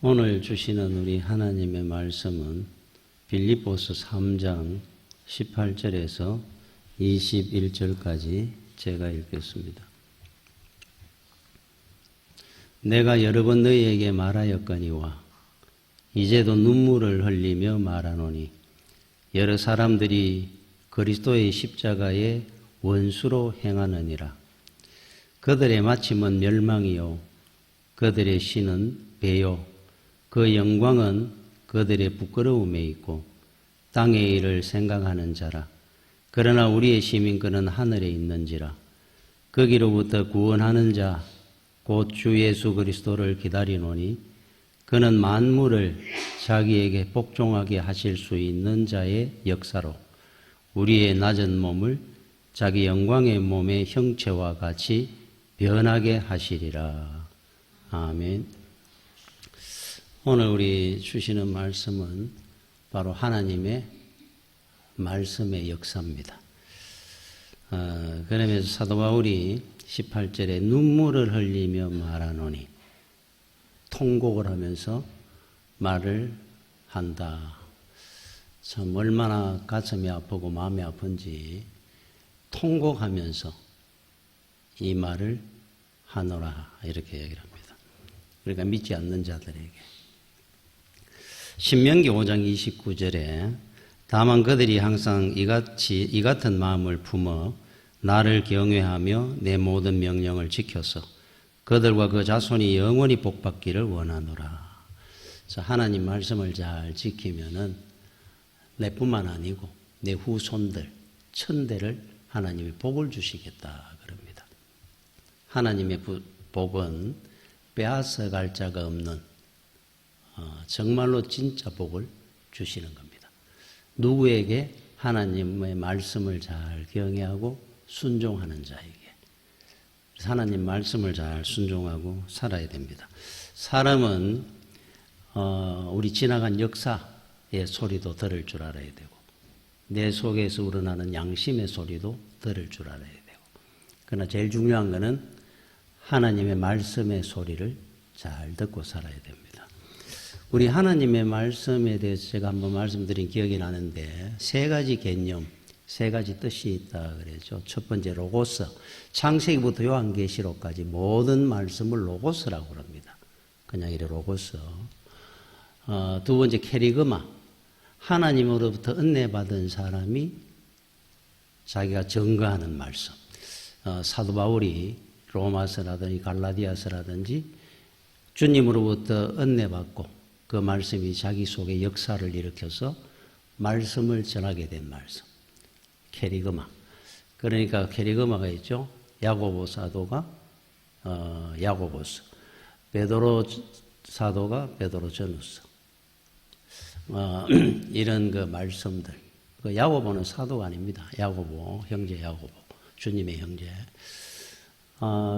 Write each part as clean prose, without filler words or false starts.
오늘 주시는 우리 하나님의 말씀은 빌립보서 3장 18절에서 21절까지 제가 읽겠습니다. 내가 여러 번 너희에게 말하였거니와 이제도 눈물을 흘리며 말하노니 여러 사람들이 그리스도의 십자가의 원수로 행하느니라. 그들의 마침은 멸망이요 그들의 신은 배요 그 영광은 그들의 부끄러움에 있고 땅의 일을 생각하는 자라. 그러나 우리의 시민권은 하늘에 있는지라. 거기로부터 구원하는 자 곧 주 예수 그리스도를 기다리노니 그는 만물을 자기에게 복종하게 하실 수 있는 자의 역사로 우리의 낮은 몸을 자기 영광의 몸의 형체와 같이 변하게 하시리라. 아멘. 오늘 우리 주시는 말씀은 바로 하나님의 말씀의 역사입니다. 그러면서 사도 바울이 18절에 눈물을 흘리며 말하노니 통곡을 하면서 말을 한다. 참 얼마나 가슴이 아프고 마음이 아픈지 통곡하면서 이 말을 하노라 이렇게 얘기를 합니다. 그러니까 믿지 않는 자들에게. 신명기 5장 29절에 다만 그들이 항상 이 같은 마음을 품어 나를 경외하며 내 모든 명령을 지켜서 그들과 그 자손이 영원히 복받기를 원하노라. 하나님 말씀을 잘 지키면은 내뿐만 아니고 내 후손들, 천대를 하나님이 복을 주시겠다 그럽니다. 하나님의 복은 빼앗아갈 자가 없는 정말로 진짜 복을 주시는 겁니다. 누구에게? 하나님의 말씀을 잘 경외하고 순종하는 자에게. 하나님 말씀을 잘 순종하고 살아야 됩니다. 사람은 우리 지나간 역사의 소리도 들을 줄 알아야 되고 내 속에서 우러나는 양심의 소리도 들을 줄 알아야 되고, 그러나 제일 중요한 것은 하나님의 말씀의 소리를 잘 듣고 살아야 됩니다. 우리 하나님의 말씀에 대해서 제가 한번 말씀드린 기억이 나는데 세 가지 개념, 세 가지 뜻이 있다 그랬죠. 첫 번째 로고스, 창세기부터 요한계시록까지 모든 말씀을 로고스라고 합니다. 그냥 이래 로고스. 두 번째 캐리그마, 하나님으로부터 은혜받은 사람이 자기가 증거하는 말씀. 사도 바울이 로마서라든지 갈라디아서라든지 주님으로부터 은혜받고 그 말씀이 자기 속에 역사를 일으켜서 말씀을 전하게 된 말씀. 캐리그마. 그러니까 캐리그마가 있죠. 야고보 사도가 야고보서, 베드로 사도가 베드로 전후서. 이런 그 말씀들. 그 야고보는 사도가 아닙니다. 야고보, 형제 야고보. 주님의 형제.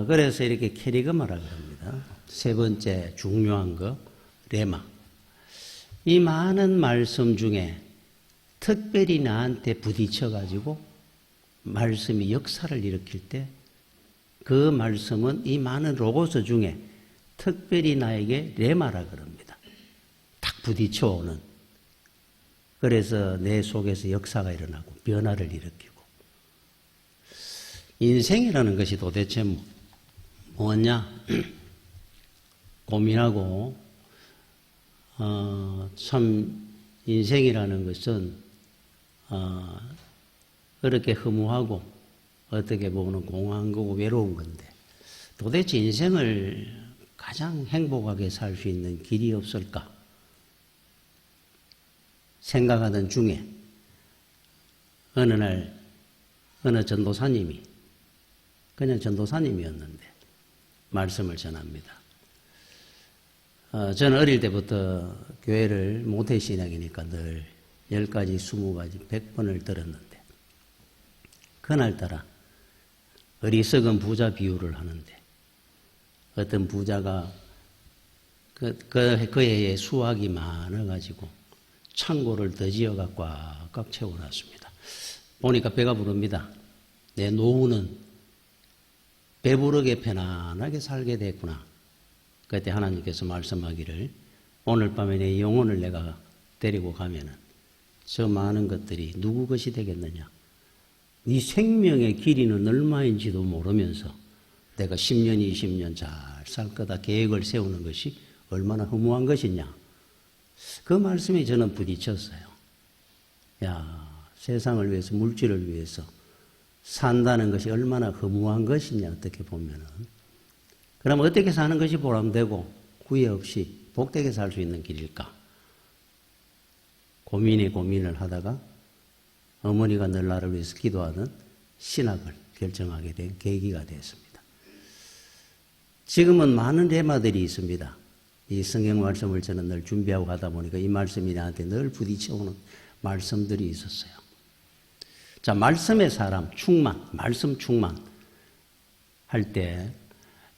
그래서 이렇게 캐리그마라고 합니다. 세 번째 중요한 거, 레마. 이 많은 말씀 중에 특별히 나한테 부딪혀가지고 말씀이 역사를 일으킬 때 그 말씀은 이 많은 로고스 중에 특별히 나에게 레마라 그럽니다. 딱 부딪혀오는. 그래서 내 속에서 역사가 일어나고 변화를 일으키고. 인생이라는 것이 도대체 뭐냐? 고민하고 참 인생이라는 것은 그렇게 허무하고 어떻게 보면 공허한 거고 외로운 건데 도대체 인생을 가장 행복하게 살 수 있는 길이 없을까 생각하던 중에 어느 날 어느 전도사님이, 그냥 전도사님이었는데 말씀을 전합니다. 저는 어릴 때부터 교회를 모태신앙이니까 늘 10가지, 20가지, 100번을 들었는데 그날따라 어리석은 부자 비유를 하는데 어떤 부자가 그 해에 수확이 많아가지고 창고를 더 지어갖고 꽉 채워놨습니다. 보니까 배가 부릅니다. 내 노후는 배부르게 편안하게 살게 됐구나. 그때 하나님께서 말씀하기를 오늘 밤에 내 영혼을 내가 데리고 가면은 저 많은 것들이 누구 것이 되겠느냐? 네 생명의 길이는 얼마인지도 모르면서 내가 10년, 20년 잘 살 거다 계획을 세우는 것이 얼마나 허무한 것이냐? 그 말씀에 저는 부딪혔어요. 야, 세상을 위해서, 물질을 위해서 산다는 것이 얼마나 허무한 것이냐, 어떻게 보면은. 그럼 어떻게 사는 것이 보람되고 후회 없이 복되게 살 수 있는 길일까? 고민을 하다가 어머니가 늘 나를 위해서 기도하는 신학을 결정하게 된 계기가 되었습니다. 지금은 많은 레마들이 있습니다. 이 성경 말씀을 저는 늘 준비하고 가다 보니까 이 말씀이 나한테 늘 부딪혀오는 말씀들이 있었어요. 자, 말씀의 사람, 충만, 말씀 충만 할 때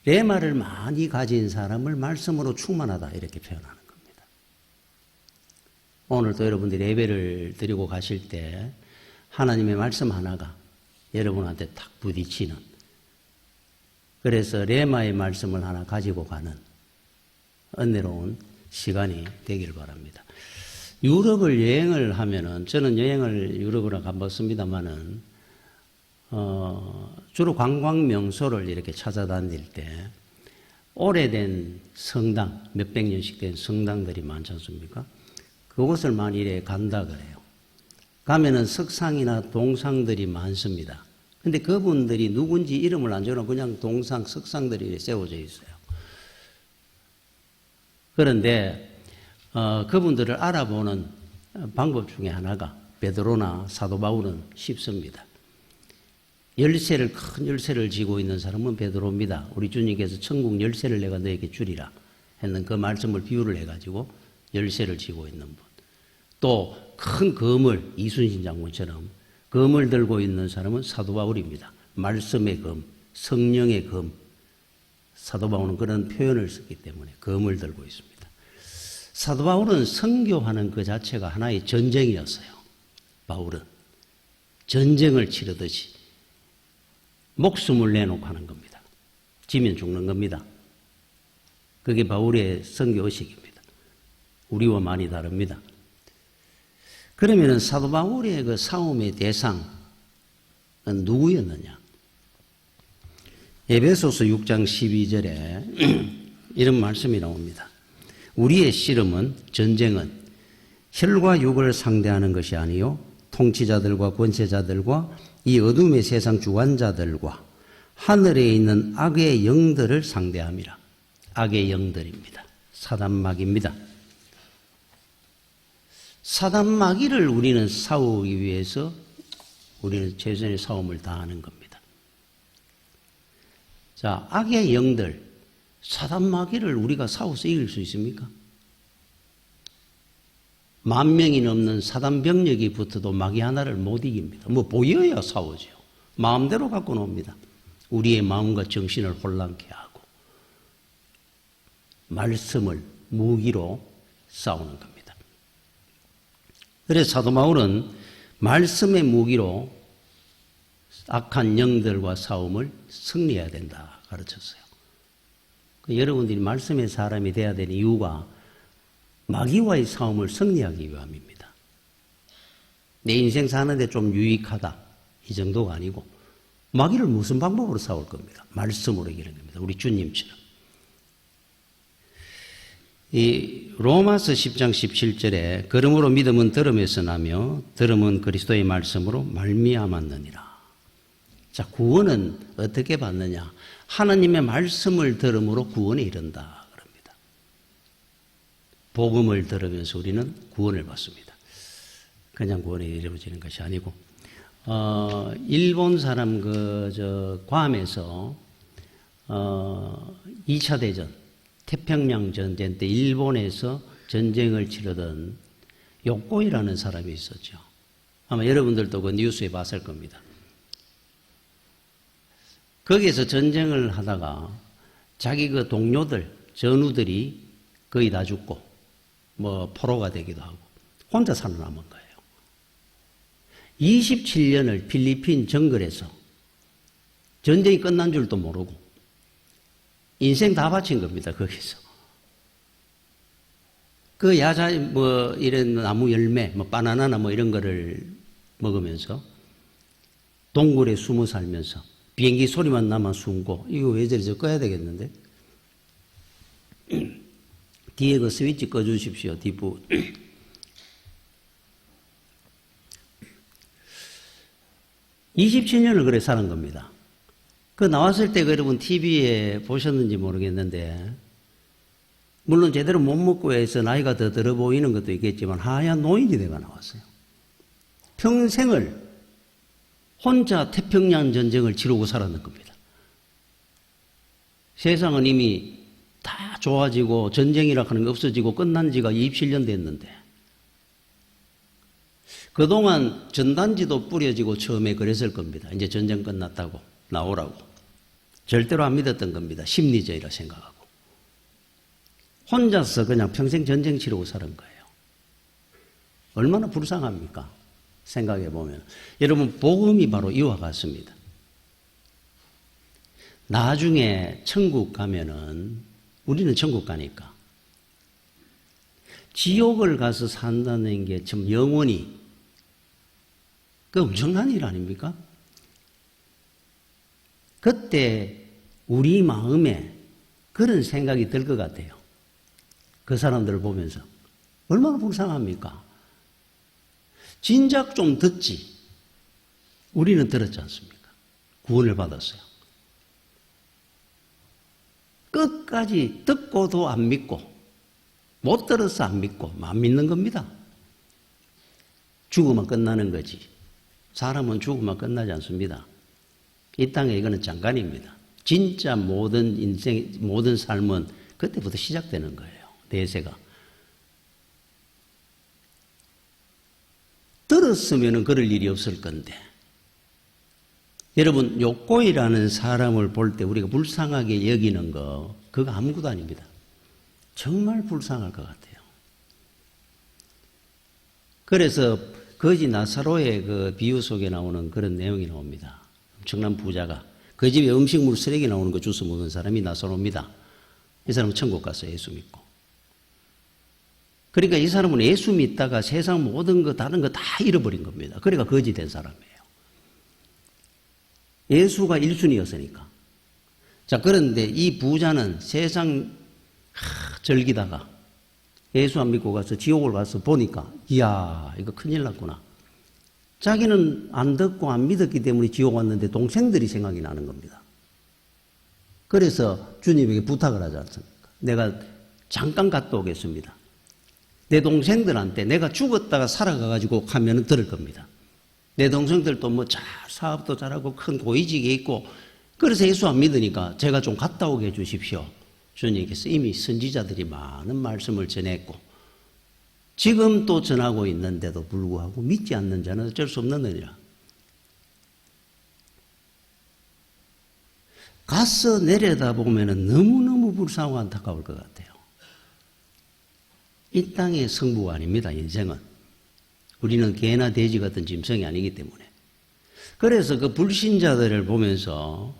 레마를 많이 가진 사람을 말씀으로 충만하다 이렇게 표현하는 겁니다. 오늘도 여러분들이 예배를 드리고 가실 때 하나님의 말씀 하나가 여러분한테 탁 부딪히는, 그래서 레마의 말씀을 하나 가지고 가는 은혜로운 시간이 되기를 바랍니다. 유럽을 여행을 하면은, 저는 여행을 유럽으로 가봤습니다만은, 주로 관광 명소를 이렇게 찾아다닐 때, 오래된 성당, 몇백 년씩 된 성당들이 많지 않습니까? 그곳을 많이 이래 간다 그래요. 가면은 석상이나 동상들이 많습니다. 근데 그분들이 누군지 이름을 안 적어놓고 그냥 동상, 석상들이 세워져 있어요. 그런데 그분들을 알아보는 방법 중에 하나가 베드로나 사도 바울은 쉽습니다. 큰 열쇠를 쥐고 있는 사람은 베드로입니다. 우리 주님께서 천국 열쇠를 내가 너에게 주리라 했는 그 말씀을 비유를 해가지고 열쇠를 쥐고 있는 분. 또 큰 검을, 이순신 장군처럼 검을 들고 있는 사람은 사도 바울입니다. 말씀의 검, 성령의 검. 사도 바울은 그런 표현을 썼기 때문에 검을 들고 있습니다. 사도 바울은 선교하는 그 자체가 하나의 전쟁이었어요. 바울은 전쟁을 치르듯이 목숨을 내놓고 하는 겁니다. 지면 죽는 겁니다. 그게 바울의 선교 의식입니다. 우리와 많이 다릅니다. 그러면은 사도 바울의 그 싸움의 대상은 누구였느냐? 에베소서 6장 12절에 이런 말씀이 나옵니다. 우리의 씨름은, 전쟁은 혈과 육을 상대하는 것이 아니요 통치자들과 권세자들과 이 어둠의 세상 주관자들과 하늘에 있는 악의 영들을 상대함이라. 악의 영들입니다. 사단마귀입니다. 사단마귀를 우리는 싸우기 위해서 우리는 최선의 싸움을 다하는 겁니다. 자, 악의 영들, 사단마귀를 우리가 싸워서 이길 수 있습니까? 10,000명이 넘는 사단 병력이 붙어도 마귀 하나를 못 이깁니다. 뭐 보여야 싸우죠. 마음대로 갖고 놉니다. 우리의 마음과 정신을 혼란케 하고 말씀을 무기로 싸우는 겁니다. 그래서 사도 바울은 말씀의 무기로 악한 영들과 싸움을 승리해야 된다 가르쳤어요. 여러분들이 말씀의 사람이 돼야 되는 이유가 마귀와의 싸움을 승리하기 위함입니다. 내 인생 사는데 좀 유익하다 이 정도가 아니고 마귀를 무슨 방법으로 싸울 겁니까? 말씀으로 이기는 겁니다. 우리 주님처럼. 이 로마서 10장 17절에 그러므로 믿음은 들음에서 나며 들음은 그리스도의 말씀으로 말미암았느니라. 자, 구원은 어떻게 받느냐? 하나님의 말씀을 들음으로 구원에 이른다 그럽니다. 복음을 들으면서 우리는 구원을 받습니다. 그냥 구원에 이루어지는 것이 아니고 일본 사람 괌에서 2차 대전 태평양 전쟁 때 일본에서 전쟁을 치르던 요코이라는 사람이 있었죠. 아마 여러분들도 그 뉴스에 봤을 겁니다. 거기에서 전쟁을 하다가 자기 그 동료들, 전우들이 거의 다 죽고 뭐 포로가 되기도 하고 혼자 살아남은 거예요. 27년을 필리핀 정글에서 전쟁이 끝난 줄도 모르고 인생 다 바친 겁니다. 거기서. 그 야자, 뭐, 이런 나무 열매, 뭐, 바나나나 뭐 이런 거를 먹으면서 동굴에 숨어 살면서 비행기 소리만 나면 숨고, 이거 왜 저리 꺼야 되겠는데? 뒤에 그 스위치 꺼주십시오, 뒷부. 27년을 그래 사는 겁니다. 그 나왔을 때 여러분 TV에 보셨는지 모르겠는데, 물론 제대로 못 먹고 해서 나이가 더 들어 보이는 것도 있겠지만 하얀 노인이 돼가 나왔어요. 평생을 혼자 태평양 전쟁을 치르고 살았는 겁니다. 세상은 이미 다 좋아지고 전쟁이라 하는 게 없어지고 끝난 지가 27년 됐는데, 그동안 전단지도 뿌려지고 처음에 그랬을 겁니다. 이제 전쟁 끝났다고 나오라고. 절대로 안 믿었던 겁니다. 심리적이라 생각하고. 혼자서 그냥 평생 전쟁 치르고 사는 거예요. 얼마나 불쌍합니까? 생각해 보면. 여러분, 복음이 바로 이와 같습니다. 나중에 천국 가면은, 우리는 천국 가니까, 지옥을 가서 산다는 게 참 영원히, 그 엄청난 일 아닙니까? 그때 우리 마음에 그런 생각이 들 것 같아요. 그 사람들을 보면서. 얼마나 불쌍합니까? 진작 좀 듣지. 우리는 들었지 않습니까? 구원을 받았어요. 끝까지 듣고도 안 믿고, 못 들어서 안 믿고, 안 믿는 겁니다. 죽으면 끝나는 거지. 사람은 죽으면 끝나지 않습니다. 이 땅에 이거는 잠깐입니다. 진짜 모든 인생, 모든 삶은 그때부터 시작되는 거예요. 대세가. 들었으면 그럴 일이 없을 건데. 여러분, 욕고이라는 사람을 볼 때 우리가 불쌍하게 여기는 거, 그거 아무것도 아닙니다. 정말 불쌍할 것 같아요. 그래서 거지 나사로의 그 비유 속에 나오는 그런 내용이 나옵니다. 엄청난 부자가 그 집에 음식물 쓰레기 나오는 거 주워 먹은 사람이 나사로입니다. 이 사람은 천국 가서 예수 믿고. 그러니까 이 사람은 예수 믿다가 세상 모든 거 다른 거 다 잃어버린 겁니다. 그러니까 거지 된 사람이에요. 예수가 1순위였으니까. 자, 그런데 이 부자는 세상 즐기다가 예수 안 믿고 가서 지옥을 가서 보니까, 이야, 이거 큰일 났구나. 자기는 안 듣고 안 믿었기 때문에 지옥 왔는데 동생들이 생각이 나는 겁니다. 그래서 주님에게 부탁을 하지 않습니까? 내가 잠깐 갔다 오겠습니다. 내 동생들한테 내가 죽었다가 살아가가지고 하면 들을 겁니다. 내 동생들도 뭐 사업도 잘하고 큰 고위직에 있고, 그래서 예수 안 믿으니까 제가 좀 갔다 오게 해주십시오. 주님께서 이미 선지자들이 많은 말씀을 전했고 지금 또 전하고 있는데도 불구하고 믿지 않는 자는 어쩔 수 없느니라. 가서 내려다보면 너무너무 불쌍하고 안타까울 것 같아요. 이 땅의 승부가 아닙니다. 인생은. 우리는 개나 돼지 같은 짐승이 아니기 때문에. 그래서 그 불신자들을 보면서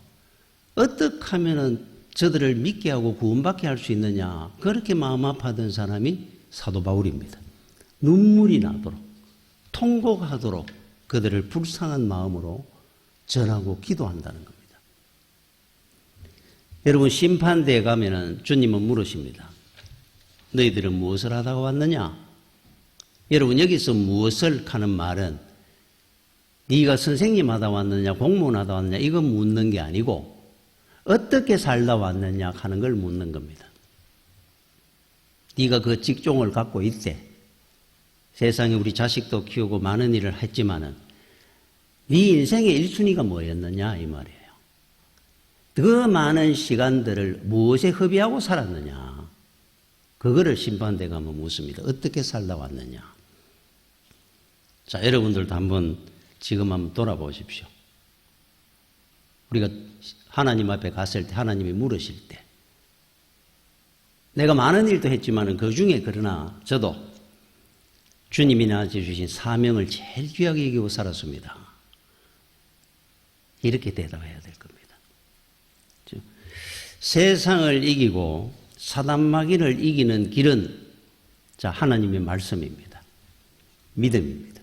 어떻게 하면은 저들을 믿게 하고 구원받게 할 수 있느냐, 그렇게 마음 아파하던 사람이 사도 바울입니다. 눈물이 나도록, 통곡하도록 그들을 불쌍한 마음으로 전하고 기도한다는 겁니다. 여러분, 심판대에 가면은 주님은 물으십니다. 너희들은 무엇을 하다가 왔느냐? 여러분, 여기서 무엇을 하는 말은 네가 선생님 하다 왔느냐, 공무원 하다 왔느냐, 이건 묻는 게 아니고 어떻게 살다 왔느냐 하는 걸 묻는 겁니다. 네가 그 직종을 갖고 있대. 세상에 우리 자식도 키우고 많은 일을 했지만은 네 인생의 1순위가 뭐였느냐 이 말이에요. 그 많은 시간들을 무엇에 허비하고 살았느냐. 그거를 심판대 가면 묻습니다. 어떻게 살다 왔느냐. 자, 여러분들도 지금 한번 돌아보십시오. 우리가 하나님 앞에 갔을 때, 하나님이 물으실 때, 내가 많은 일도 했지만 그 중에 그러나 저도 주님이 나한테 주신 사명을 제일 귀하게 여기고 살았습니다. 이렇게 대답해야 될 겁니다. 세상을 이기고 사단마귀를 이기는 길은 자, 하나님의 말씀입니다. 믿음입니다.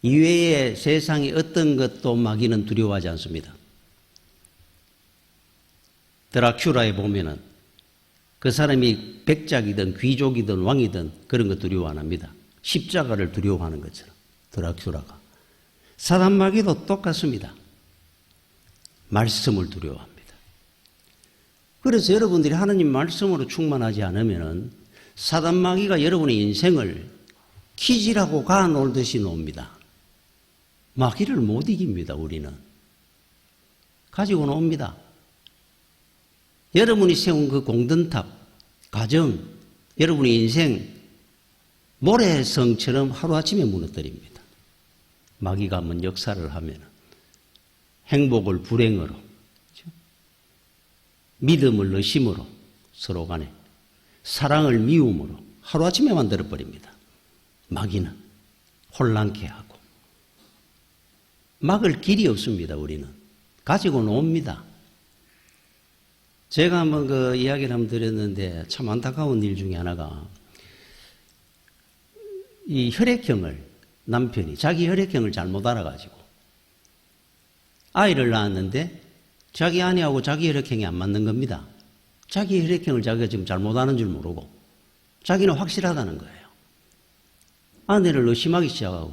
이외에 세상의 어떤 것도 마귀는 두려워하지 않습니다. 드라큘라에 보면은 그 사람이 백작이든 귀족이든 왕이든 그런 거 두려워 안 합니다. 십자가를 두려워하는 것처럼 드라큘라가. 사단 마귀도 똑같습니다. 말씀을 두려워합니다. 그래서 여러분들이 하나님 말씀으로 충만하지 않으면은 사단 마귀가 여러분의 인생을 키질하고 가 놀듯이 놉니다. 마귀를 못 이깁니다, 우리는. 가지고 놉니다. 여러분이 세운 그 공든탑, 가정, 여러분의 인생, 모래성처럼 하루아침에 무너뜨립니다. 마귀가 한번 역사를 하면 행복을 불행으로, 그렇죠? 믿음을 의심으로 서로 간에, 사랑을 미움으로 하루아침에 만들어버립니다. 마귀는 혼란케 하고. 막을 길이 없습니다, 우리는. 가지고 놉니다. 제가 한번 그 이야기를 한번 드렸는데 참 안타까운 일 중에 하나가 이 혈액형을 남편이 자기 혈액형을 잘못 알아가지고 아이를 낳았는데 자기 아내하고 자기 혈액형이 안 맞는 겁니다. 자기 혈액형을 자기가 지금 잘못 아는 줄 모르고 자기는 확실하다는 거예요. 아내를 의심하기 시작하고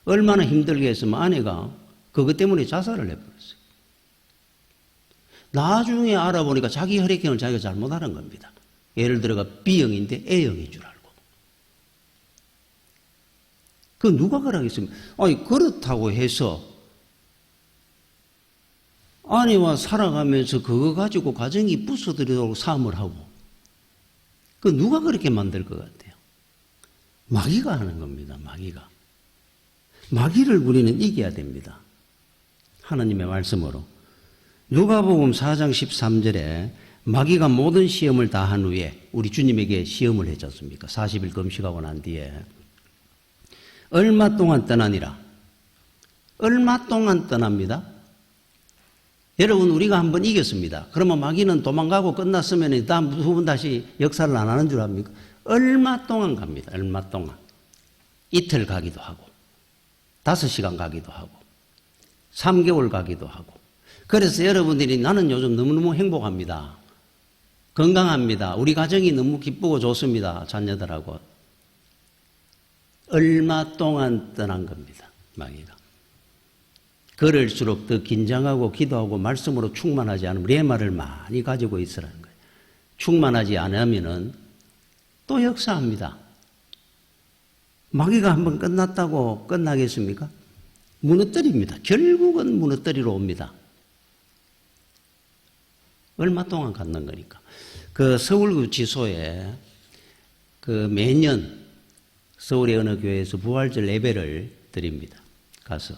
얼마나 힘들게 했으면 아내가 그것 때문에 자살을 해버렸어요. 나중에 알아보니까 자기 혈액형을 자기가 잘못 알은 겁니다. 예를 들어가 B형인데 A형인 줄 알고. 그 누가 그러겠습니까? 아니, 그렇다고 해서 아내와 살아가면서 그거 가지고 가정이 부서지도록 싸움을 하고, 그 누가 그렇게 만들 것 같아요? 마귀가 하는 겁니다, 마귀가. 마귀를 우리는 이겨야 됩니다. 하나님의 말씀으로. 누가복음 4장 13절에 마귀가 모든 시험을 다 한 후에 우리 주님에게 시험을 했지 않습니까? 40일 금식하고 난 뒤에 얼마 동안 떠나니라. 얼마 동안 떠납니다. 여러분, 우리가 한번 이겼습니다. 그러면 마귀는 도망가고 끝났으면 다음 두 번 다시 역사를 안 하는 줄 압니까? 얼마 동안 갑니다. 얼마 동안. 이틀 가기도 하고 5시간 가기도 하고 3개월 가기도 하고. 그래서 여러분들이 나는 요즘 너무너무 행복합니다. 건강합니다. 우리 가정이 너무 기쁘고 좋습니다. 자녀들하고. 얼마 동안 떠난 겁니다, 마귀가. 그럴수록 더 긴장하고 기도하고 말씀으로 충만하지 않으면 레마를 많이 가지고 있으라는 거예요. 충만하지 않으면은 또 역사합니다. 마귀가 한번 끝났다고 끝나겠습니까? 무너뜨립니다. 결국은 무너뜨리러 옵니다. 얼마 동안 갖는 거니까. 그 서울구치소에 그 매년 서울의 어느 교회에서 부활절 예배를 드립니다. 가서.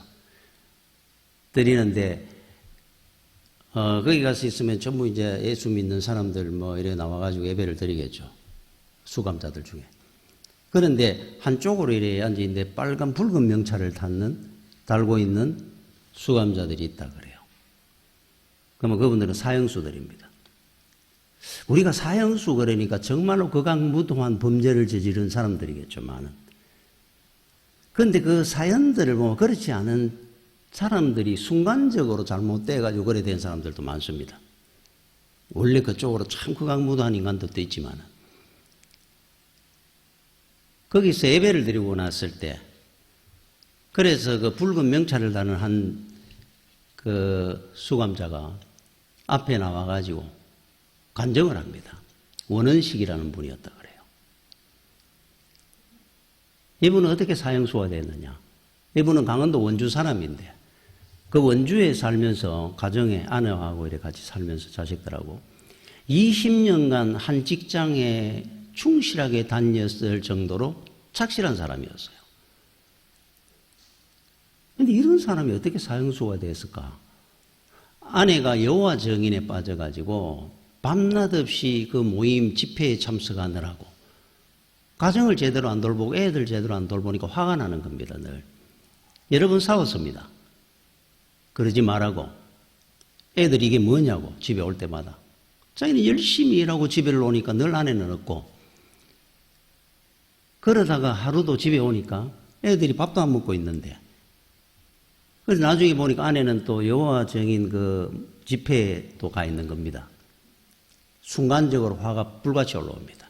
드리는데, 거기 가서 있으면 전부 이제 예수 믿는 사람들 뭐 이래 나와가지고 예배를 드리겠죠. 수감자들 중에. 그런데 한쪽으로 이래 앉아있는데 빨간 붉은 명찰을 달고 있는 수감자들이 있다 그래요. 그러면 그분들은 사형수들입니다. 우리가 사형수 그러니까 정말로 극악무도한 범죄를 저지른 사람들이겠죠, 많은. 그런데 그 사연들을 보면 그렇지 않은 사람들이 순간적으로 잘못돼가지고 그래 된 사람들도 많습니다. 원래 그쪽으로 참 극악무도한 인간들도 있지만, 거기서 예배를 드리고 났을 때, 그래서 그 붉은 명찰을 다는 한 그 수감자가 앞에 나와가지고 간증을 합니다. 원은식이라는 분이었다 그래요. 이분은 어떻게 사형수가 됐느냐? 이분은 강원도 원주 사람인데 그 원주에 살면서 가정에 아내하고 이렇게 같이 살면서 자식들하고 20년간 한 직장에 충실하게 다녔을 정도로 착실한 사람이었어요. 그런데 이런 사람이 어떻게 사형수가 됐을까? 아내가 여호와 증인에 빠져가지고 밤낮 없이 그 모임 집회에 참석하느라고 가정을 제대로 안 돌보고 애들 제대로 안 돌보니까 화가 나는 겁니다, 늘. 여러 번 싸웠습니다. 그러지 말라고. 애들 이게 뭐냐고, 집에 올 때마다. 자기는 열심히 일하고 집에 오니까 늘 아내는 없고 그러다가 하루도 집에 오니까 애들이 밥도 안 먹고 있는데, 그래서 나중에 보니까 아내는 또 여호와 증인 그 집회에 또 가 있는 겁니다. 순간적으로 화가 불같이 올라옵니다.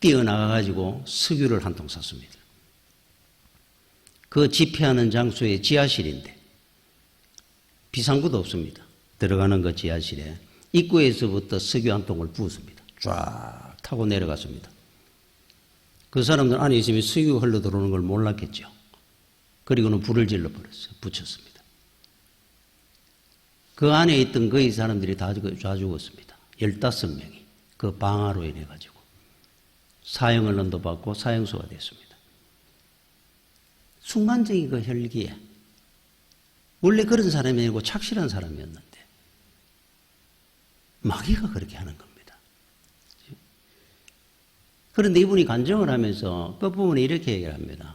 뛰어나가가지고 석유를 한 통 샀습니다. 그 집회하는 장소의 지하실인데 비상구도 없습니다. 들어가는 그 지하실에 입구에서부터 석유 한 통을 부었습니다. 쫙 타고 내려갔습니다. 그 사람들 안에 있으면 석유가 흘러 들어오는 걸 몰랐겠죠. 그리고는 불을 질러버렸어요. 붙였습니다. 그 안에 있던 거의 사람들이 다 죽었습니다. 15명이 그 방화로 인해 가지고 사형을 받고 사형수가 됐습니다. 순간적인 그 혈기에 원래 그런 사람이 아니고 착실한 사람이었는데 마귀가 그렇게 하는 겁니다. 그런데 이분이 간증을 하면서 끝부분에 이렇게 얘기를 합니다.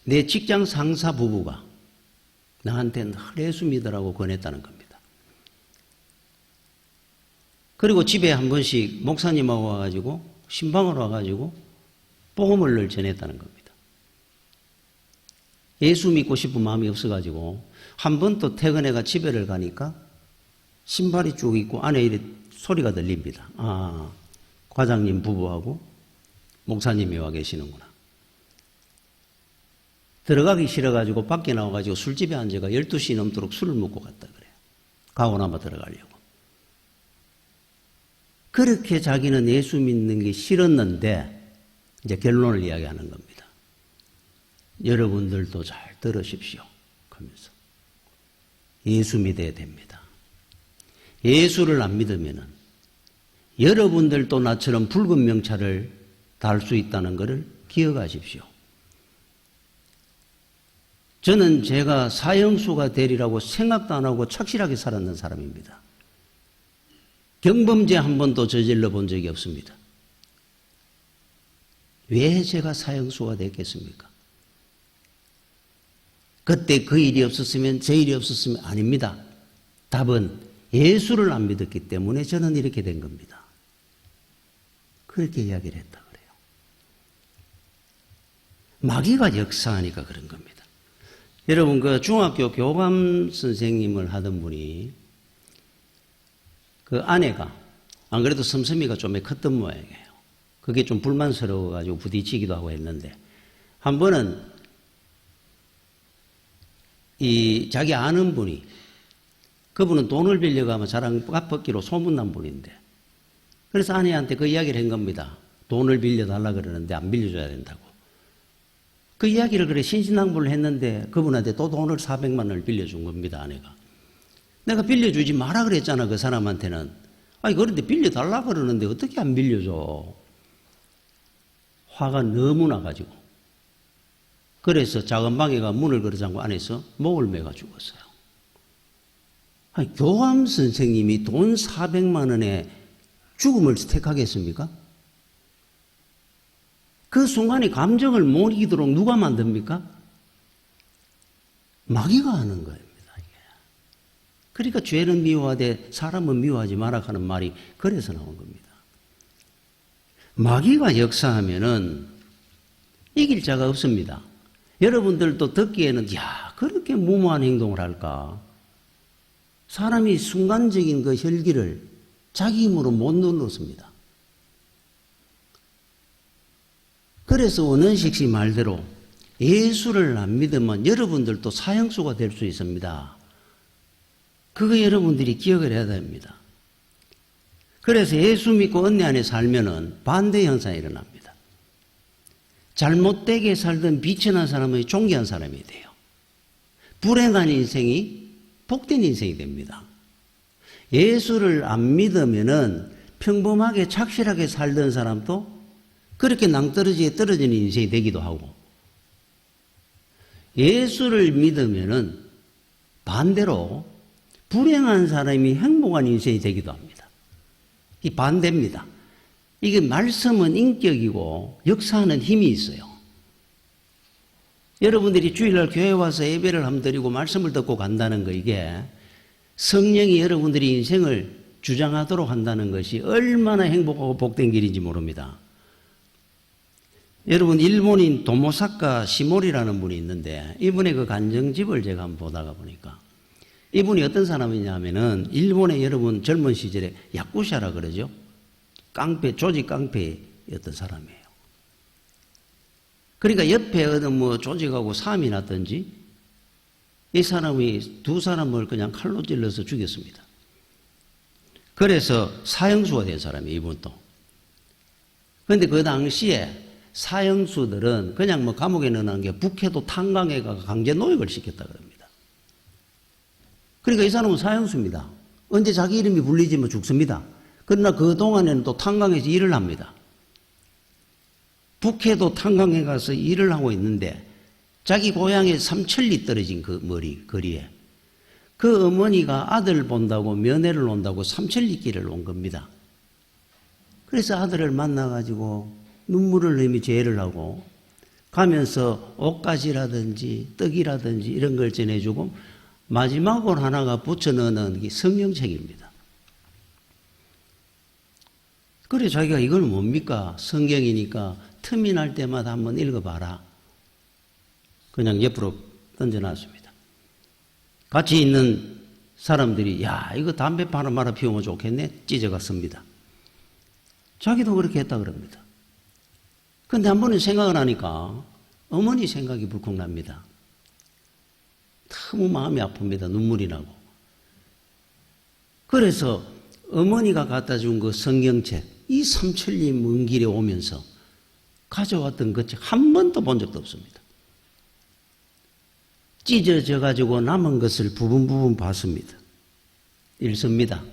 내 직장 상사 부부가 나한테는 예수 믿으라고 권했다는 겁니다. 그리고 집에 한 번씩 목사님하고 와가지고 신방으로 와가지고 복음을 늘 전했다는 겁니다. 예수 믿고 싶은 마음이 없어가지고 한 번 또 퇴근해가 집에를 가니까 신발이 쭉 있고 안에 이래 소리가 들립니다. 아, 과장님 부부하고 목사님이 와 계시는구나. 들어가기 싫어가지고 밖에 나와가지고 술집에 앉아가 12시 넘도록 술을 먹고 갔다 그래요. 가고 나면 들어가려고. 그렇게 자기는 예수 믿는 게 싫었는데 이제 결론을 이야기하는 겁니다. 여러분들도 잘 들으십시오. 그러면서 예수 믿어야 됩니다. 예수를 안 믿으면은 여러분들도 나처럼 붉은 명찰을 달 수 있다는 것을 기억하십시오. 저는 제가 사형수가 되리라고 생각도 안 하고 착실하게 살았는 사람입니다. 경범죄 한 번도 저질러 본 적이 없습니다. 왜 제가 사형수가 됐겠습니까? 그때 그 일이 없었으면 제 일이 없었으면 아닙니다. 답은 예수를 안 믿었기 때문에 저는 이렇게 된 겁니다. 그렇게 이야기를 했다 그래요. 마귀가 역사하니까 그런 겁니다. 여러분, 그 중학교 교감 선생님을 하던 분이 그 아내가 안 그래도 섬섬이가 좀 컸던 모양이에요. 그게 좀 불만스러워가지고 부딪히기도 하고 했는데 한 번은 자기 아는 분이 그분은 돈을 빌려가면 자랑 갚았기로 소문난 분인데 그래서 아내한테 그 이야기를 한 겁니다. 돈을 빌려달라 그러는데 안 빌려줘야 된다고. 그 이야기를 그래 신신당부를 했는데 그분한테 또 돈을 400만 원을 빌려준 겁니다. 아내가. 내가 빌려주지 마라 그랬잖아 그 사람한테는. 아니 그런데 빌려달라 그러는데 어떻게 안 빌려줘. 화가 너무 나가지고 그래서 작은 방에 가 문을 걸어 잠고 안에서 목을 매가 죽었어요. 아니 교감 선생님이 돈 400만 원에 죽음을 택하겠습니까? 그 순간에 감정을 못 이기도록 누가 만듭니까? 마귀가 하는 겁니다. 그러니까 죄는 미워하되 사람은 미워하지 마라 하는 말이 그래서 나온 겁니다. 마귀가 역사하면은 이길 자가 없습니다. 여러분들도 듣기에는 야 그렇게 무모한 행동을 할까? 사람이 순간적인 그 혈기를 자기 힘으로 못 눌렀습니다. 그래서 원은식 씨 말대로 예수를 안 믿으면 여러분들도 사형수가 될 수 있습니다. 그거 여러분들이 기억을 해야 됩니다. 그래서 예수 믿고 은혜 안에 살면은 반대 현상이 일어납니다. 잘못되게 살던 비천한 사람이 존귀한 사람이 돼요. 불행한 인생이 복된 인생이 됩니다. 예수를 안 믿으면은 평범하게 착실하게 살던 사람도 그렇게 낭떠러지에 떨어지는 인생이 되기도 하고 예수를 믿으면은 반대로 불행한 사람이 행복한 인생이 되기도 합니다. 이 반대입니다. 이게 말씀은 인격이고 역사하는 힘이 있어요. 여러분들이 주일날 교회 와서 예배를 한번 드리고 말씀을 듣고 간다는 거 이게 성령이 여러분들이 인생을 주장하도록 한다는 것이 얼마나 행복하고 복된 길인지 모릅니다. 여러분, 일본인 도모사카 시모리라는 분이 있는데 이분의 그 간정집을 제가 한번 보다가 보니까 이분이 어떤 사람이냐면은 일본의 여러분 젊은 시절에 야쿠샤라 그러죠. 깡패, 조직 깡패였던 사람이에요. 그러니까 옆에 어떤 뭐 조직하고 싸움이 났든지 이 사람이 두 사람을 그냥 칼로 찔러서 죽였습니다. 그래서 사형수가 된 사람이에요, 이분도. 그런데 그 당시에 사형수들은 그냥 뭐 감옥에 넣어놓은 게 북해도 탄광에 가 강제 노역을 시켰다 그럽니다. 그러니까 이 사람은 사형수입니다. 언제 자기 이름이 불리지면 죽습니다. 그러나 그동안에는 또 탄광에서 일을 합니다. 북해도 탄광에 가서 일을 하고 있는데 자기 고향에 3천리 떨어진 그 거리에 그 어머니가 아들 본다고 면회를 온다고 3천리 길을 온 겁니다. 그래서 아들을 만나가지고 눈물을 흘리며 제의를 하고 가면서 옷가지라든지 떡이라든지 이런 걸 전해주고 마지막으로 하나가 붙여넣는 게 성경책입니다. 그래 자기가 이건 뭡니까? 성경이니까 틈이 날 때마다 한번 읽어봐라. 그냥 옆으로 던져놨습니다. 같이 있는 사람들이 야 이거 담배 하나 말아 피우면 좋겠네 찢어갔습니다. 자기도 그렇게 했다 그럽니다. 그런데 한 번은 생각을 하니까 어머니 생각이 불컥 납니다. 너무 마음이 아픕니다. 눈물이 나고. 그래서 어머니가 갖다 준 그 성경책 이 3천리 먼 길에 오면서 가져왔던 그 책 한 번도 본 적도 없습니다. 찢어져 가지고 남은 것을 부분 봤습니다. 읽습니다.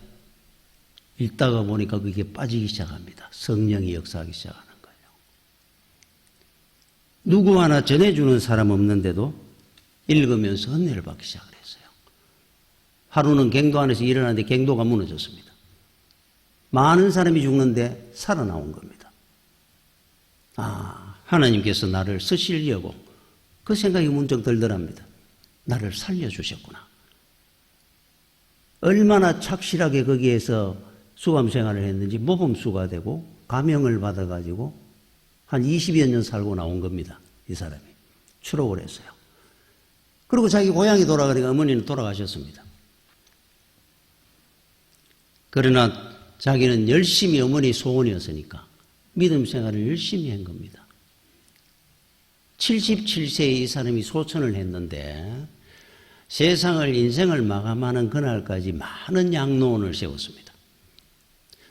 읽다가 보니까 그게 빠지기 시작합니다. 성령이 역사하기 시작하는 거예요. 누구 하나 전해주는 사람 없는데도 읽으면서 은혜를 받기 시작을 했어요. 하루는 갱도 안에서 일어났는데 갱도가 무너졌습니다. 많은 사람이 죽는데 살아나온 겁니다. 아, 하나님께서 나를 쓰시려고 그 생각이 문득 들더랍니다. 나를 살려주셨구나. 얼마나 착실하게 거기에서 수감 생활을 했는지 모범수가 되고 감형을 받아가지고 한 20여 년 살고 나온 겁니다. 이 사람이. 추록을 했어요. 그리고 자기 고향에 돌아가니까 어머니는 돌아가셨습니다. 그러나 자기는 열심히 어머니 소원이었으니까 믿음 생활을 열심히 한 겁니다. 77세에 이 사람이 소천을 했는데 세상을 인생을 마감하는 그날까지 많은 양로원을 세웠습니다.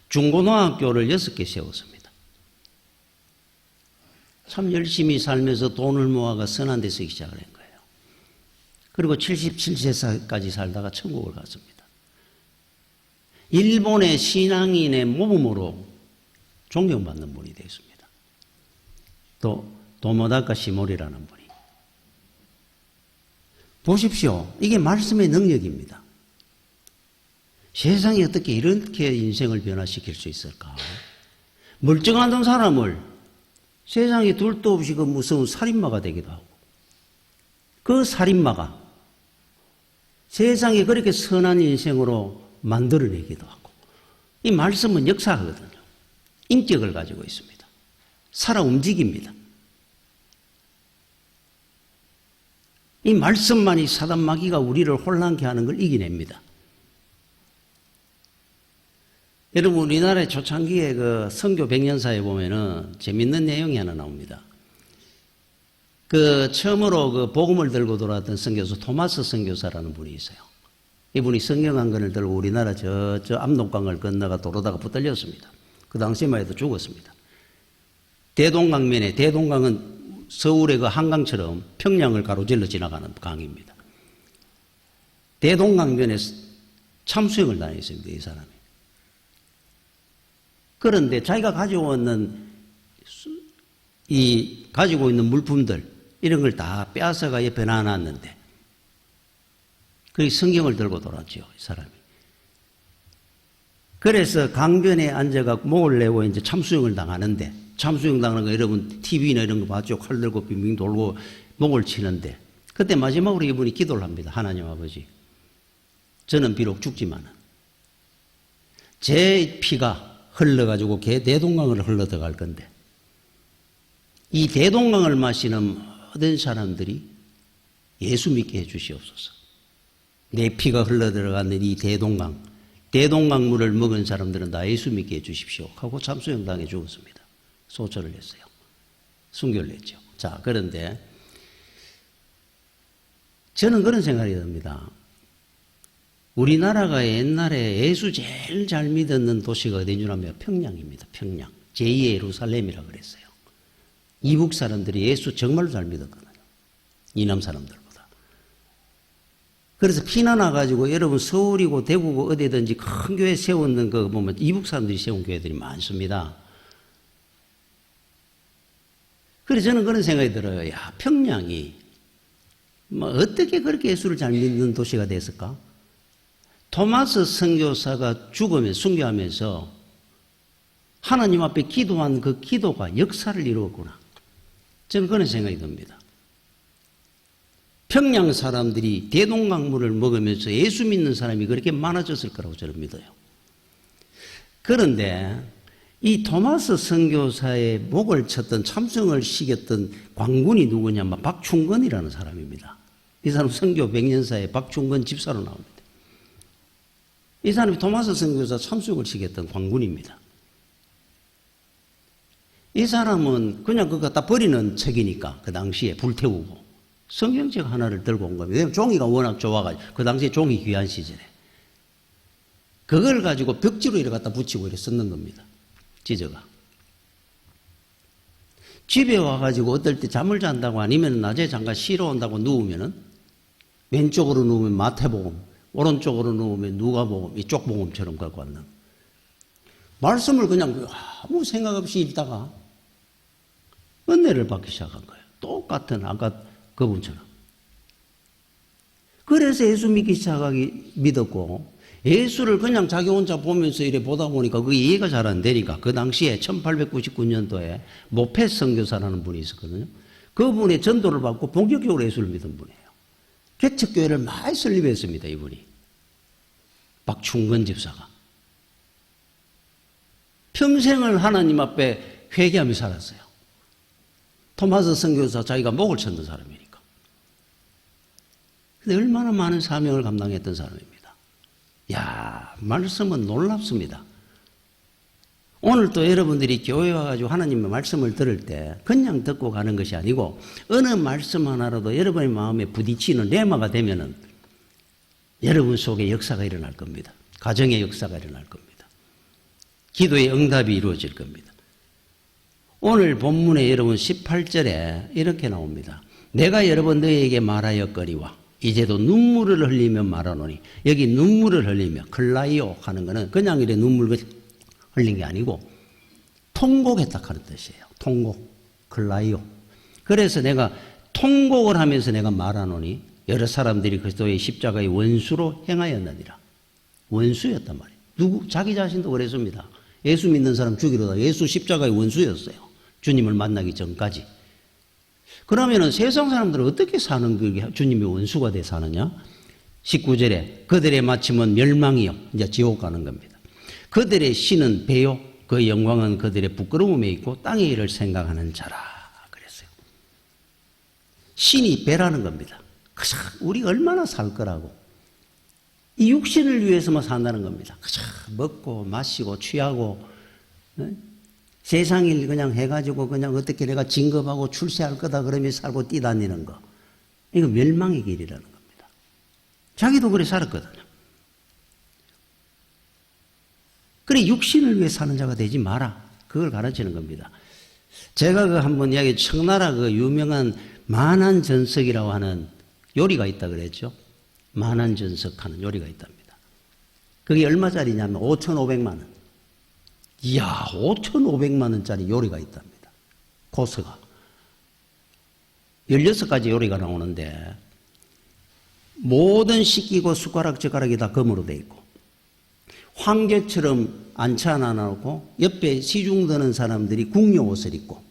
중고등학교를 6개 세웠습니다. 참 열심히 살면서 돈을 모아가 선한 데 쓰기 시작을 한 거예요. 그리고 77세까지 살다가 천국을 갔습니다. 일본의 신앙인의 모범으로 존경받는 분이 되었습니다. 또 도모다카 시모리라는 분이. 보십시오. 이게 말씀의 능력입니다. 세상에 어떻게 이렇게 인생을 변화시킬 수 있을까? 멀쩡한 사람을 세상에 둘도 없이 그 무서운 살인마가 되기도 하고 그 살인마가 세상에 그렇게 선한 인생으로 만들어내기도 하고 이 말씀은 역사하거든요. 인격을 가지고 있습니다. 살아 움직입니다. 이 말씀만이 사단 마귀가 우리를 혼란케 하는 걸 이겨냅니다. 여러분 우리나라의 초창기에 그 선교 100년사에 보면은 재밌는 내용이 하나 나옵니다. 그 처음으로 그 복음을 들고 돌아왔던 선교사 토마스 선교사라는 분이 있어요. 이분이 성경 한 권을 들고 우리나라 저 압록강을 건너가 도로다가 붙들렸습니다. 그 당시만 해도 죽었습니다. 대동강면에 대동강은 서울의 그 한강처럼 평양을 가로질러 지나가는 강입니다. 대동강변에 참수형을 다녔습니다. 이 사람이. 그런데 자기가 가지고 있는 물품들 이런 걸 다 빼앗아가 옆에 놔놨는데 그 성경을 들고 돌았죠. 이 사람이. 그래서 강변에 앉아가 목을 내고 이제 참수형을 당하는데 참수형 당하는 거 여러분 TV나 이런 거 봤죠. 칼 들고 빙빙 돌고 목을 치는데 그때 마지막으로 이분이 기도를 합니다. 하나님 아버지 저는 비록 죽지만은 제 피가 흘러가지고 대동강을 흘러 들어갈 건데 이 대동강을 마시는 모든 사람들이 예수 믿게 해 주시옵소서. 내 피가 흘러 들어가는 이 대동강물을 먹은 사람들은 다 예수 믿게 해 주십시오 하고 참수형 당해 죽었습니다. 소처를 했어요. 순교를 했죠. 자, 그런데 저는 그런 생각이 듭니다. 우리나라가 옛날에 예수 제일 잘 믿었는 도시가 어딘 줄 아면 평양입니다. 평양. 제2의 예루살렘이라고 그랬어요. 이북 사람들이 예수 정말로 잘 믿었거든요. 이남 사람들보다. 그래서 피나 나가지고 여러분 서울이고 대구고 어디든지 큰 교회 세웠는 거 보면 이북 사람들이 세운 교회들이 많습니다. 그래서 저는 그런 생각이 들어요. 야, 평양이 뭐 어떻게 그렇게 예수를 잘 믿는 도시가 됐을까? 토마스 선교사가 죽으면 순교하면서 하나님 앞에 기도한 그 기도가 역사를 이루었구나. 저는 그런 생각이 듭니다. 평양 사람들이 대동강물을 먹으면서 예수 믿는 사람이 그렇게 많아졌을 거라고 저는 믿어요. 그런데 이 토마스 선교사의 목을 쳤던 참성을 시켰던 광군이 누구냐면 박충건이라는 사람입니다. 이 사람 선교 100년사에 박충건 집사로 나옵니다. 이 사람이 토마스 선교사 참석을 시켰던 광군입니다. 이 사람은 그냥 그거 갖다 버리는 책이니까 그 당시에 불태우고 성경책 하나를 들고 온 겁니다. 왜냐하면 종이가 워낙 좋아가지고 그 당시에 종이 귀한 시절에 그걸 가지고 벽지로 이렇게 갖다 붙이고 이렇게 썼는 겁니다. 찢어가. 집에 와가지고 어떨 때 잠을 잔다고 아니면 낮에 잠깐 쉬러 온다고 누우면은 왼쪽으로 누우면 마태복음, 오른쪽으로 누우면 누가복음, 이쪽 복음처럼 갖고 왔는. 말씀을 그냥 아무 생각 없이 읽다가 은혜를 받기 시작한 거예요. 똑같은 아까 그분처럼. 그래서 예수 믿기 시작하기 믿었고 예수를 그냥 자기 혼자 보면서 이래 보다 보니까 그게 이해가 잘 안 되니까 그 당시에 1899년도에 모페 선교사라는 분이 있었거든요. 그분의 전도를 받고 본격적으로 예수를 믿은 분이에요. 개척교회를 많이 설립했습니다. 이분이. 박충건 집사가. 평생을 하나님 앞에 회개하며 살았어요. 토마스 선교사 자기가 목을 쳤는 사람이니까. 근데 얼마나 많은 사명을 감당했던 사람입니다. 야, 말씀은 놀랍습니다. 오늘 또 여러분들이 교회 와가지고 하나님의 말씀을 들을 때 그냥 듣고 가는 것이 아니고 어느 말씀 하나라도 여러분의 마음에 부딪히는 레마가 되면은 여러분 속에 역사가 일어날 겁니다. 가정의 역사가 일어날 겁니다. 기도의 응답이 이루어질 겁니다. 오늘 본문에 여러분 18절에 이렇게 나옵니다. 내가 여러분 너희에게 말하였거니와 이제도 눈물을 흘리며 말하노니 여기 눈물을 흘리며 클라이오 하는 것은 그냥 이래 눈물 흘린 게 아니고 통곡했다 하는 뜻이에요. 통곡, 클라이오. 그래서 내가 통곡을 하면서 내가 말하노니 여러 사람들이 그리스도의 십자가의 원수로 행하였느니라. 원수였단 말이에요. 누구? 자기 자신도 그랬습니다. 예수 믿는 사람 죽이려다 예수 십자가의 원수였어요. 주님을 만나기 전까지. 그러면은 세상 사람들은 어떻게 사는 그 주님의 원수가 돼 사느냐? 19절에 그들의 마침은 멸망이요. 이제 지옥 가는 겁니다. 그들의 신은 배요. 그 영광은 그들의 부끄러움에 있고 땅의 일을 생각하는 자라. 그랬어요. 신이 배라는 겁니다. 그저 우리 얼마나 살 거라고. 이 육신을 위해서만 산다는 겁니다. 그저 먹고 마시고 취하고 세상 일 그냥 해가지고 그냥 어떻게 내가 진급하고 출세할 거다 그러면 살고 뛰다니는 거. 이거 멸망의 길이라는 겁니다. 자기도 그래 살았거든요. 그래 육신을 위해 사는 자가 되지 마라. 그걸 가르치는 겁니다. 제가 그 한번 이야기 청나라 그 유명한 만한전석이라고 하는 요리가 있다 그랬죠. 만한전석하는 요리가 있답니다. 그게 얼마짜리냐면 5,500만 원. 이야, 5,500만 원짜리 요리가 있답니다. 코스가. 16가지 요리가 나오는데 모든 식기고 숟가락 젓가락이 다 금으로 돼 있고 황제처럼 안채 하나 나오고 옆에 시중 드는 사람들이 궁녀 옷을 입고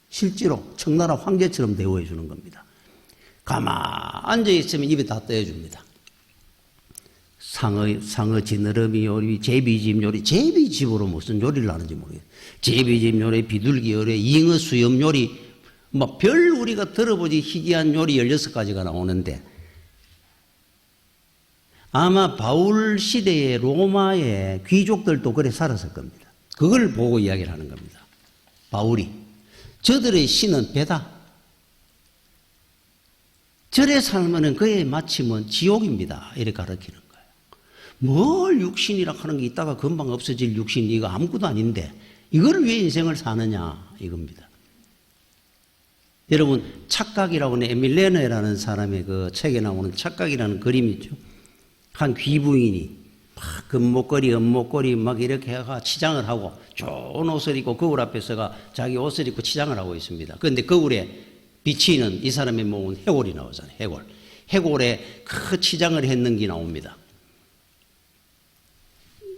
실제로 청나라 황제처럼 대우해 주는 겁니다. 가만 앉아 있으면 입에 다 떼어줍니다. 상어 지느러미 요리, 제비집 요리, 제비집으로 무슨 요리를 하는지 모르겠어요. 제비집 요리, 비둘기 요리, 잉어 수염 요리, 뭐 별 우리가 들어보지 희귀한 요리 16가지가 나오는데, 아마 바울 시대의 로마의 귀족들도 그래 살았을 겁니다. 그걸 보고 이야기를 하는 겁니다. 바울이. 저들의 신은 배다. 저래 살면은 그의 마침은 지옥입니다. 이렇게 가르치는 거예요. 뭘 육신이라 하는 게 있다가 금방 없어질 육신, 이거 아무것도 아닌데 이걸 왜 인생을 사느냐 이겁니다. 여러분, 착각이라고 하는 에밀 레너라는 사람의 그 책에 나오는 착각이라는 그림이 있죠. 한 귀부인이 막 금목걸이, 은목걸이 막 이렇게 해가 치장을 하고 좋은 옷을 입고 거울 앞에서가 자기 옷을 입고 치장을 하고 있습니다. 그런데 거울에 비치는 이 사람의 몸은 해골이 나오잖아요. 해골. 해골에 그 치장을 했는 게 나옵니다.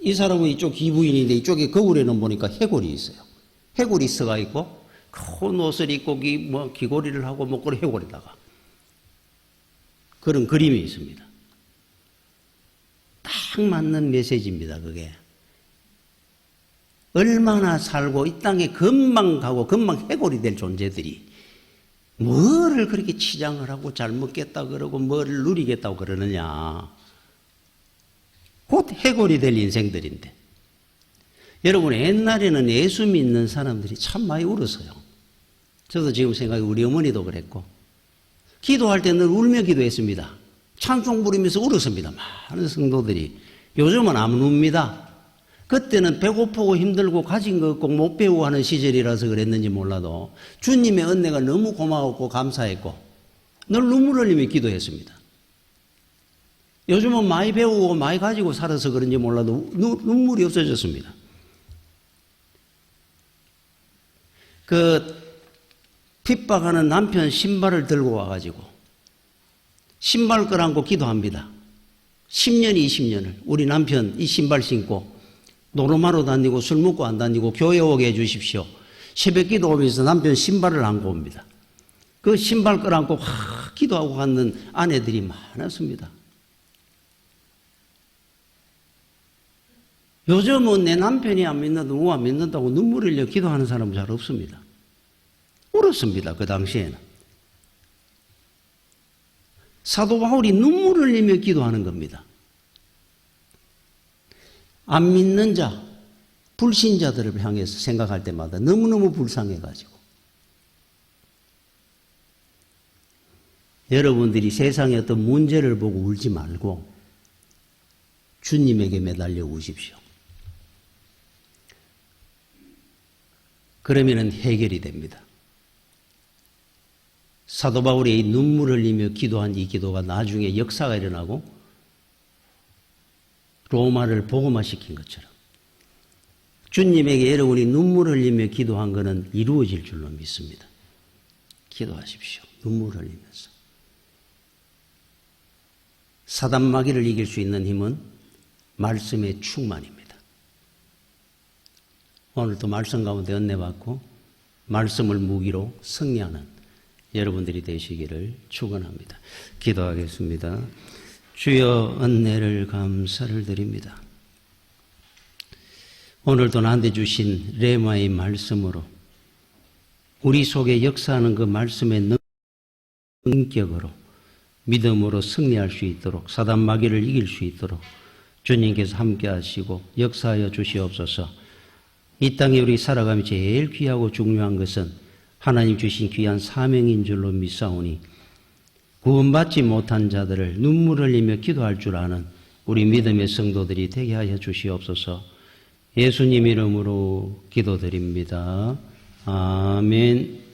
이 사람은 이쪽 귀부인인데 이쪽에 거울에는 보니까 해골이 있어요. 해골이 있어가 있고 큰 옷을 입고 귀걸이를 하고 목걸이 해골에다가 그런 그림이 있습니다. 딱 맞는 메시지입니다. 그게 얼마나 살고 이 땅에 금방 가고 금방 해골이 될 존재들이 뭐를 그렇게 치장을 하고 잘 먹겠다 그러고 뭐를 누리겠다고 그러느냐. 곧 해골이 될 인생들인데, 여러분, 옛날에는 예수 믿는 사람들이 참 많이 울었어요. 저도 지금 생각해 우리 어머니도 그랬고, 기도할 때 늘 울며 기도했습니다. 찬송 부르면서 울었습니다. 많은 성도들이. 요즘은 안 웁니다. 그때는 배고프고 힘들고 가진 거 없고 못 배우고 하는 시절이라서 그랬는지 몰라도 주님의 은혜가 너무 고마웠고 감사했고 늘 눈물 흘리며 기도했습니다. 요즘은 많이 배우고 많이 가지고 살아서 그런지 몰라도 눈물이 없어졌습니다. 그 핍박하는 남편 신발을 들고 와가지고 신발 끌어안고 기도합니다. 10년, 20년을 우리 남편 이 신발 신고 노르마로 다니고 술 먹고 안 다니고 교회 오게 해 주십시오. 새벽 기도 오면서 남편 신발을 안고 옵니다. 그 신발 끌어안고 확 기도하고 가는 아내들이 많았습니다. 요즘은 내 남편이 안 믿는다, 누구 안 믿는다고 눈물 흘려 기도하는 사람은 잘 없습니다. 울었습니다. 그 당시에는. 사도 바울이 눈물 흘리며 기도하는 겁니다. 안 믿는 자, 불신자들을 향해서 생각할 때마다 너무너무 불쌍해가지고. 여러분들이 세상의 어떤 문제를 보고 울지 말고 주님에게 매달려 우십시오. 그러면 해결이 됩니다. 사도 바울이 눈물 흘리며 기도한 이 기도가 나중에 역사가 일어나고 로마를 복음화시킨 것처럼 주님에게 여러분이 눈물 흘리며 기도한 것은 이루어질 줄로 믿습니다. 기도하십시오. 눈물 흘리면서. 사단 마귀를 이길 수 있는 힘은 말씀의 충만입니다. 오늘도 말씀 가운데 은혜 받고 말씀을 무기로 승리하는 여러분들이 되시기를 축원합니다. 기도하겠습니다. 주여, 은혜를 감사를 드립니다. 오늘도 나한테 주신 레마의 말씀으로 우리 속에 역사하는 그 말씀의 능격으로 믿음으로 승리할 수 있도록, 사단 마귀를 이길 수 있도록 주님께서 함께 하시고 역사하여 주시옵소서. 이 땅에 우리 살아가며 제일 귀하고 중요한 것은 하나님 주신 귀한 사명인 줄로 믿사오니 구원받지 못한 자들을 눈물 흘리며 기도할 줄 아는 우리 믿음의 성도들이 되게 하여 주시옵소서. 예수님 이름으로 기도드립니다. 아멘.